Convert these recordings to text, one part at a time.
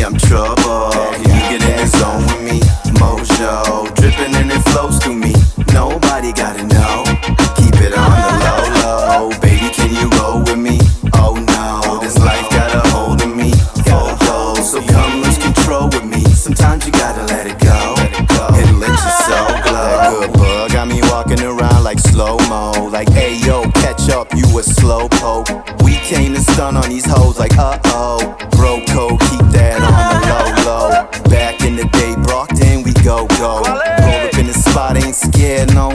I'm trouble. Can you get in the zone with me? Mojo, dripping and it flows through me. Nobody gotta know. Keep it on the low, low. Baby, can you roll with me? Oh no, this life got a hold of me. Go, so come lose control with me. Sometimes you gotta let it go and let your soul glow. That good bug got me walking around like slow-mo. Like, hey yo, catch up, you a slow poke. We came to stun on these hoes like uh-oh. Bro code, keep that on the low-low. Back in the day, Brockton, we go. Roll up in the spot, ain't scared, no.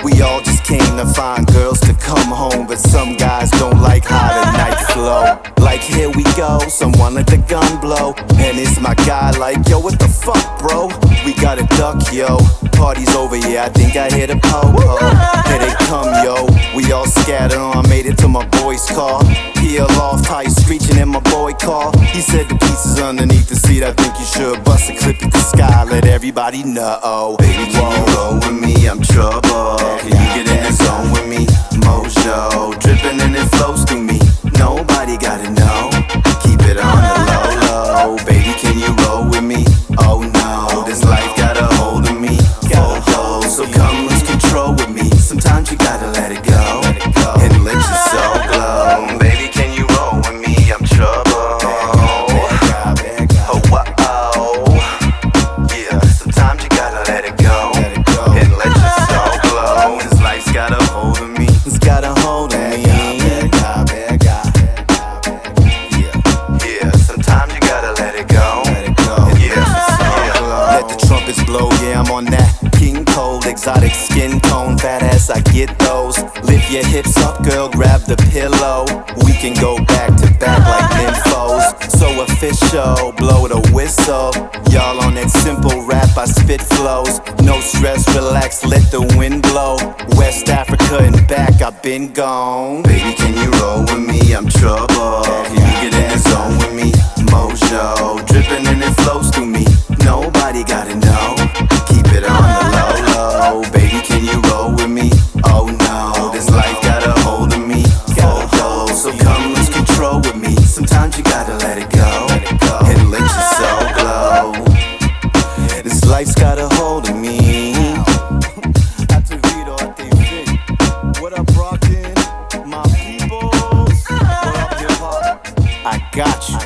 We all just came to find girls to come home. But some guys don't like how the night flow. Like, here we go, someone let the gun blow. And it's my guy like, yo, what the fuck, bro? We gotta duck, yo. Party's over, yeah, I think I hear the po-po. Here they come, yo. We all scattered on, I made it to my boy's car. Peel off, tires screeching in my boy car. He said the pieces underneath the seat, I think you should bust a clip at the sky, let everybody know. Baby, can you roll with me? I'm trouble. Can you get in the zone with me? Mojo, dripping and it flows through me. Nobody gotta know. Keep it on the low, low. Baby, can you roll with me? Oh no, this life got a hold of me. Go, so come lose control with me. Sometimes you gotta let it go and let your soul glow. Baby, can you roll with me? I'm trouble. Oh, whoa. Yeah, sometimes you gotta let it go and let your soul glow. This life's got a hold of me. It's got a hold of me. Yeah, sometimes you gotta let it go. Yeah. Let the trumpets blow, yeah, I'm on that. King cold, exotic skin tone, fat ass, I get those. Lift your hips up, girl, grab the pillow. We can go back to back like nymphos. So official, blow the whistle. Y'all on that simple rap, I spit flows. No stress, relax, let the wind blow. West Africa and back, I've been gone. Baby, can you roll with me? I'm trouble. Can you get in the zone with me? Mojo, dripping and it flows through me. Nobody gotta know. Keep it on the low, low. Baby, can you roll with me? Oh no, this life got a hold of me. Go, so come lose control with me. Sometimes you gotta let it go and let your soul glow. This life's got a hold of me. What up, Brockton? My peoples? What up, hip hop? I got you.